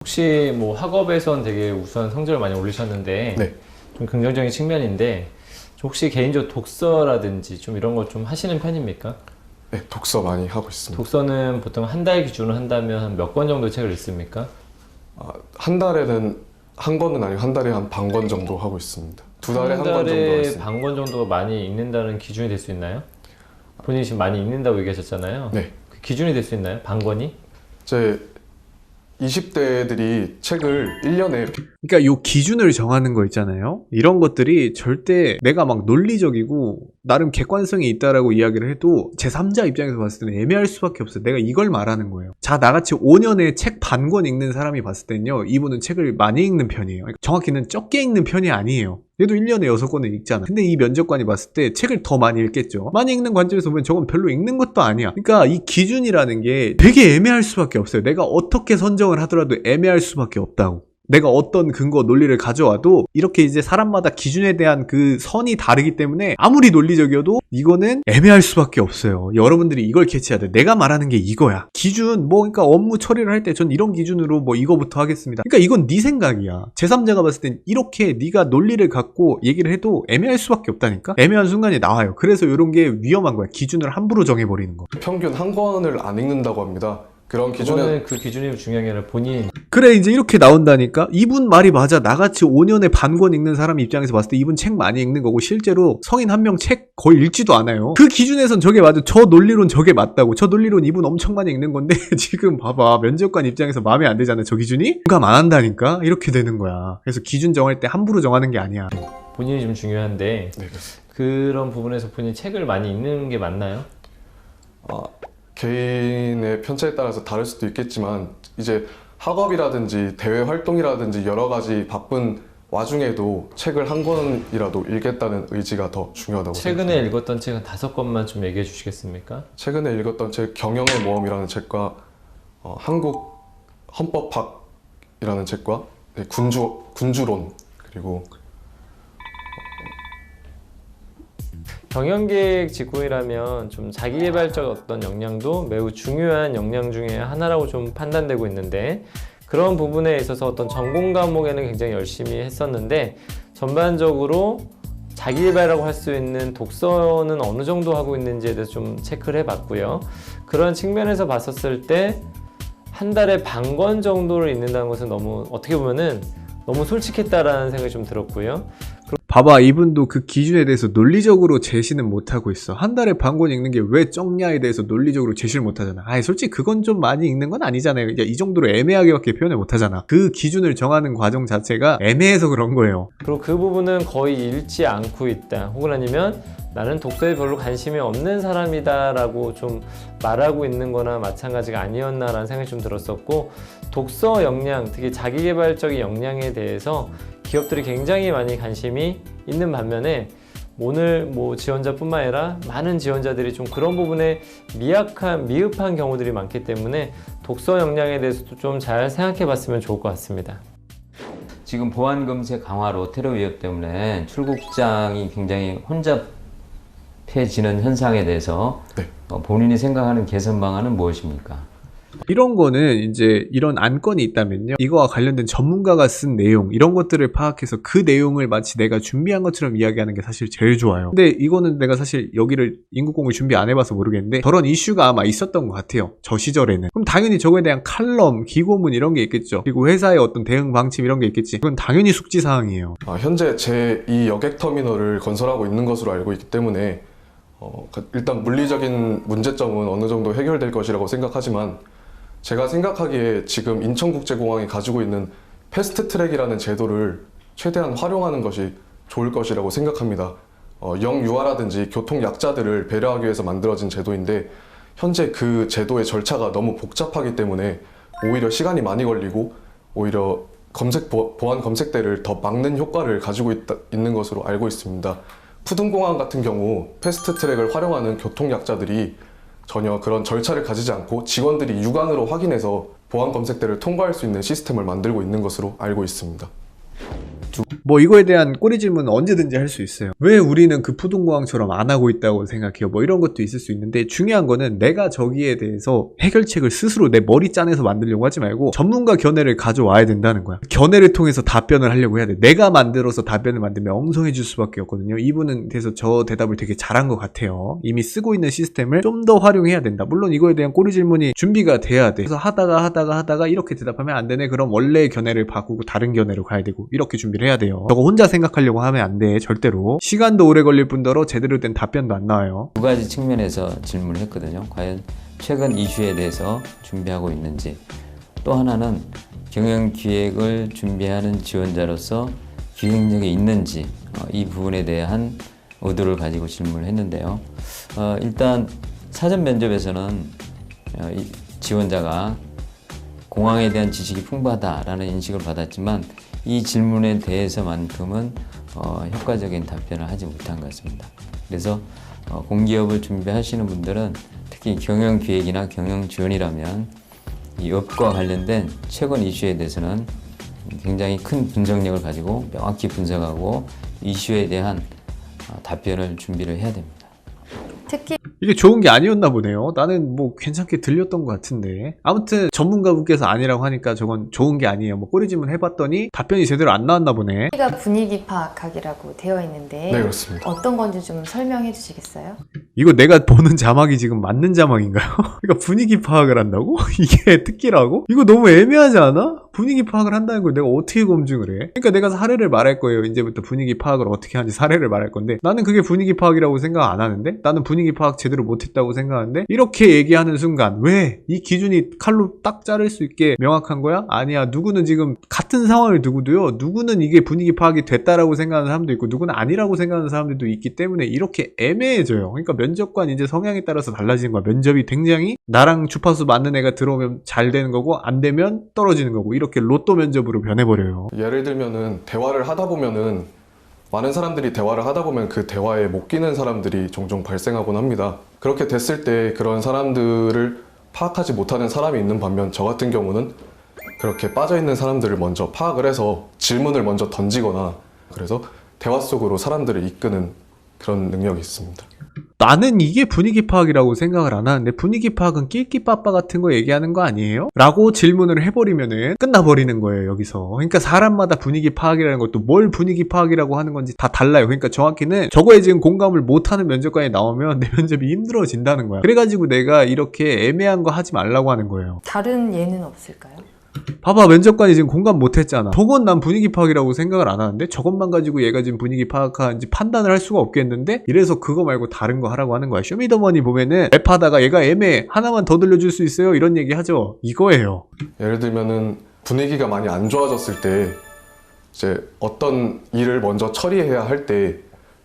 혹시 뭐 학업에선 되게 우수한 성적을 많이 올리셨는데 네. 좀 긍정적인 측면인데 좀 혹시 개인적으로 독서라든지 좀 이런 걸 좀 하시는 편입니까? 네, 독서 많이 하고 있습니다. 독서는 보통 한 달 기준으로 한다면 한 몇 권 정도 책을 읽습니까? 한 달에는 한 권은 아니고 한 달에 한 반 권 정도 하고 있습니다. 두 달에 한 권 정도 하고 달에 있습니다. 반 권 정도가 많이 읽는다는 기준이 될 수 있나요? 본인이 지금 많이 읽는다고 얘기하셨잖아요. 네. 그 기준이 될 수 있나요? 반 권이? 제 20대들이 책을 1년에 그러니까 요 기준을 정하는 거 있잖아요. 이런 것들이 절대 내가 막 논리적이고 나름 객관성이 있다라고 이야기를 해도 제3자 입장에서 봤을 때는 애매할 수밖에 없어요. 내가 이걸 말하는 거예요. 자, 나같이 5년에 책 반 권 읽는 사람이 봤을 때는요. 이분은 책을 많이 읽는 편이에요. 그러니까 정확히는 적게 읽는 편이 아니에요. 얘도 1년에 6권을 읽잖아. 근데 이 면접관이 봤을 때 책을 더 많이 읽겠죠. 많이 읽는 관점에서 보면 저건 별로 읽는 것도 아니야. 그러니까 이 기준이라는 게 되게 애매할 수밖에 없어요. 내가 어떻게 선정을 하더라도 애매할 수밖에 없다고. 내가 어떤 근거 논리를 가져와도 이렇게 이제 사람마다 기준에 대한 그 선이 다르기 때문에 아무리 논리적이어도 이거는 애매할 수밖에 없어요. 여러분들이 이걸 캐치해야 돼. 내가 말하는 게 이거야. 기준 뭐 그러니까 업무 처리를 할 때 전 이런 기준으로 뭐 이거부터 하겠습니다. 그러니까 이건 네 생각이야. 제3자가 봤을 땐 이렇게 네가 논리를 갖고 얘기를 해도 애매할 수밖에 없다니까. 애매한 순간이 나와요. 그래서 이런 게 위험한 거야. 기준을 함부로 정해버리는 거. 평균 한 권을 안 읽는다고 합니다. 그런 기준에 그거는 그 기준이 중요한 게 아니라 본인 그래 이제 이렇게 나온다니까. 이분 말이 맞아. 나같이 5년에 반 권 읽는 사람 입장에서 봤을 때 이분 책 많이 읽는 거고 실제로 성인 한 명 책 거의 읽지도 않아요. 그 기준에선 저게 맞아. 저 논리론 저게 맞다고. 저 논리론 이분 엄청 많이 읽는 건데 지금 봐봐. 면접관 입장에서 마음에 안 들잖아. 저 기준이? 공감 안 한다니까. 이렇게 되는 거야. 그래서 기준 정할 때 함부로 정하는 게 아니야. 본인이 좀 중요한데 네, 그런 부분에서 본인 책을 많이 읽는 게 맞나요? 개인의 편차에 따라서 다를 수도 있겠지만 이제 학업이라든지 대외 활동이라든지 여러 가지 바쁜 와중에도 책을 한 권이라도 읽겠다는 의지가 더 중요하다고 최근에 생각합니다. 읽었던 책 한 5권만 좀 얘기해 주시겠습니까? 최근에 읽었던 책 경영의 모험이라는 책과 한국 헌법학이라는 책과 네, 군주론 그리고 경영계획 직군이라면 좀 자기개발적 어떤 역량도 매우 중요한 역량 중에 하나라고 좀 판단되고 있는데 그런 부분에 있어서 어떤 전공 과목에는 굉장히 열심히 했었는데 전반적으로 자기개발이라고 할 수 있는 독서는 어느 정도 하고 있는지에 대해서 좀 체크를 해봤고요. 그런 측면에서 봤었을 때 한 달에 반 권 정도를 읽는다는 것은 너무 어떻게 보면은 너무 솔직했다라는 생각이 좀 들었고요. 봐봐, 이분도 그 기준에 대해서 논리적으로 제시는 못하고 있어. 한 달에 반 권 읽는 게 왜 적냐에 대해서 논리적으로 제시를 못하잖아. 아이, 솔직히 그건 좀 많이 읽는 건 아니잖아요. 그러니까 이 정도로 애매하게밖에 표현을 못하잖아. 그 기준을 정하는 과정 자체가 애매해서 그런 거예요. 그리고 그 부분은 거의 읽지 않고 있다. 혹은 아니면 나는 독서에 별로 관심이 없는 사람이다 라고 좀 말하고 있는 거나 마찬가지가 아니었나라는 생각이 좀 들었었고 독서 역량, 특히 자기개발적인 역량에 대해서 기업들이 굉장히 많이 관심이 있는 반면에 오늘 뭐 지원자뿐만 아니라 많은 지원자들이 좀 그런 부분에 미흡한 경우들이 많기 때문에 독서 역량에 대해서도 좀 잘 생각해 봤으면 좋을 것 같습니다. 지금 보안 검색 강화로 테러 위협 때문에 출국장이 굉장히 혼잡해지는 현상에 대해서 네. 본인이 생각하는 개선 방안은 무엇입니까? 이런 거는 이제 이런 안건이 있다면요. 이거와 관련된 전문가가 쓴 내용, 이런 것들을 파악해서 그 내용을 마치 내가 준비한 것처럼 이야기하는 게 사실 제일 좋아요. 근데 이거는 내가 사실 여기를 인국공을 준비 안 해봐서 모르겠는데 저런 이슈가 아마 있었던 것 같아요. 저 시절에는. 그럼 당연히 저거에 대한 칼럼, 기고문 이런 게 있겠죠. 그리고 회사의 어떤 대응 방침 이런 게 있겠지. 이건 당연히 숙지사항이에요. 현재 제2 여객터미널을 건설하고 있는 것으로 알고 있기 때문에 일단 물리적인 문제점은 어느 정도 해결될 것이라고 생각하지만 제가 생각하기에 지금 인천국제공항이 가지고 있는 패스트트랙이라는 제도를 최대한 활용하는 것이 좋을 것이라고 생각합니다. 영유아라든지 교통약자들을 배려하기 위해서 만들어진 제도인데 현재 그 제도의 절차가 너무 복잡하기 때문에 오히려 시간이 많이 걸리고 오히려 보안 검색대를 더 막는 효과를 가지고 있는 것으로 알고 있습니다. 푸둥공항 같은 경우 패스트트랙을 활용하는 교통약자들이 전혀 그런 절차를 가지지 않고 직원들이 육안으로 확인해서 보안 검색대를 통과할 수 있는 시스템을 만들고 있는 것으로 알고 있습니다. 뭐 이거에 대한 꼬리 질문은 언제든지 할 수 있어요. 왜 우리는 그 푸동공항처럼 안 하고 있다고 생각해요? 뭐 이런 것도 있을 수 있는데, 중요한 거는 내가 저기에 대해서 해결책을 스스로 내 머리 짠에서 만들려고 하지 말고 전문가 견해를 가져와야 된다는 거야. 견해를 통해서 답변을 하려고 해야 돼. 내가 만들어서 답변을 만들면 엉성해질 수밖에 없거든요. 이분은 그래서 저 대답을 되게 잘한 것 같아요. 이미 쓰고 있는 시스템을 좀 더 활용해야 된다. 물론 이거에 대한 꼬리 질문이 준비가 돼야 돼. 그래서 하다가 이렇게 대답하면 안 되네. 그럼 원래의 견해를 바꾸고 다른 견해로 가야 되고, 이렇게 준비를 해야 돼요. 저거 혼자 생각하려고 하면 안 돼. 절대로. 시간도 오래 걸릴 뿐더러 제대로 된 답변도 안 나와요. 두 가지 측면에서 질문을 했거든요. 과연 최근 이슈에 대해서 준비하고 있는지, 또 하나는 경영기획을 준비하는 지원자로서 기획력이 있는지, 이 부분에 대한 의도를 가지고 질문을 했는데요. 일단 사전 면접에서는 이 지원자가 공항에 대한 지식이 풍부하다라는 인식을 받았지만, 이 질문에 대해서만큼은 효과적인 답변을 하지 못한 것 같습니다. 그래서 공기업을 준비하시는 분들은 특히 경영기획이나 경영지원이라면 이 업과 관련된 최근 이슈에 대해서는 굉장히 큰 분석력을 가지고 명확히 분석하고 이슈에 대한 답변을 준비를 해야 됩니다. 특히 이게 좋은 게 아니었나 보네요. 나는 뭐 괜찮게 들렸던 것 같은데. 아무튼 전문가분께서 아니라고 하니까 저건 좋은 게 아니에요. 뭐 꼬리질문 해봤더니 답변이 제대로 안 나왔나 보네. 가 분위기 파악하기라고 되어 있는데 네, 그렇습니다. 어떤 건지 좀 설명해 주시겠어요? 이거 내가 보는 자막이 지금 맞는 자막인가요? 그러니까 분위기 파악을 한다고? 이게 특기라고? 이거 너무 애매하지 않아? 분위기 파악을 한다는 걸 내가 어떻게 검증을 해? 그러니까 내가 사례를 말할 거예요. 이제부터 분위기 파악을 어떻게 하는지 사례를 말할 건데, 나는 그게 분위기 파악이라고 생각 안 하는데, 나는 분위기 파악 제대로 못했다고 생각하는데, 이렇게 얘기하는 순간 왜 이 기준이 칼로 딱 자를 수 있게 명확한 거야? 아니야. 누구는 지금 같은 상황을 두고도요, 누구는 이게 분위기 파악이 됐다라고 생각하는 사람도 있고 누구는 아니라고 생각하는 사람들도 있기 때문에 이렇게 애매해져요. 그러니까 면접관 이제 성향에 따라서 달라지는 거야. 면접이 굉장히 나랑 주파수 맞는 애가 들어오면 잘 되는 거고, 안 되면 떨어지는 거고, 이렇게 로또 면접으로 변해버려요. 예를 들면은 대화를 하다 보면은 많은 사람들이 대화를 하다 보면 그 대화에 못 끼는 사람들이 종종 발생하곤 합니다. 그렇게 됐을 때 그런 사람들을 파악하지 못하는 사람이 있는 반면, 저 같은 경우는 그렇게 빠져있는 사람들을 먼저 파악을 해서 질문을 먼저 던지거나, 그래서 대화 속으로 사람들을 이끄는 그런 능력이 있습니다. 나는 이게 분위기 파악이라고 생각을 안 하는데, 분위기 파악은 낄끼빠빠 같은 거 얘기하는 거 아니에요? 라고 질문을 해버리면은 끝나버리는 거예요, 여기서. 그러니까 사람마다 분위기 파악이라는 것도 뭘 분위기 파악이라고 하는 건지 다 달라요. 그러니까 정확히는 저거에 지금 공감을 못하는 면접관이 나오면 내 면접이 힘들어진다는 거야. 그래가지고 내가 이렇게 애매한 거 하지 말라고 하는 거예요. 다른 예는 없을까요? 봐봐, 면접관이 지금 공감 못했잖아. 저건 난 분위기 파악이라고 생각을 안 하는데, 저것만 가지고 얘가 지금 분위기 파악하는지 판단을 할 수가 없겠는데, 이래서 그거 말고 다른 거 하라고 하는 거야. 쇼미더머니 보면은 랩하다가 얘가 애매해, 하나만 더 들려줄 수 있어요? 이런 얘기 하죠. 이거예요. 예를 들면은 분위기가 많이 안 좋아졌을 때, 이제 어떤 일을 먼저 처리해야 할 때,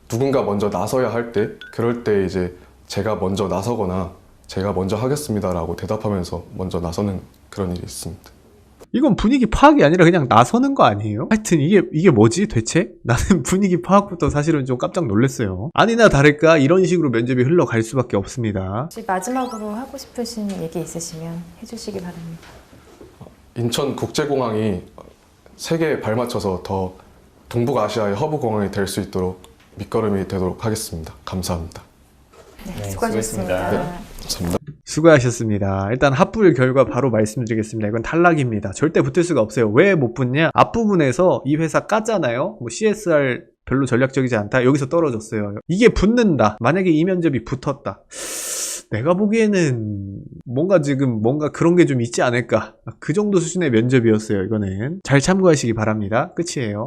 누군가 먼저 나서야 할 때, 그럴 때 이제 제가 먼저 나서거나 제가 먼저 하겠습니다라고 대답하면서 먼저 나서는 그런 일이 있습니다. 이건 분위기 파악이 아니라 그냥 나서는 거 아니에요? 하여튼 이게 뭐지 대체? 나는 분위기 파악부터 사실은 좀 깜짝 놀랐어요. 아니나 다를까 이런 식으로 면접이 흘러갈 수밖에 없습니다. 혹시 마지막으로 하고 싶으신 얘기 있으시면 해주시기 바랍니다. 인천국제공항이 세계에 발맞춰서 더 동북아시아의 허브 공항이 될 수 있도록 밑거름이 되도록 하겠습니다. 감사합니다. 네, 수고하셨습니다. 감사합니다. 수고하셨습니다. 일단 합불 결과 바로 말씀드리겠습니다. 이건 탈락입니다. 절대 붙을 수가 없어요. 왜 못 붙냐? 앞부분에서 이 회사 깠잖아요. 뭐 CSR 별로 전략적이지 않다. 여기서 떨어졌어요. 이게 붙는다. 만약에 이 면접이 붙었다. 내가 보기에는 뭔가 그런 게 좀 있지 않을까. 그 정도 수준의 면접이었어요. 이거는 잘 참고하시기 바랍니다. 끝이에요.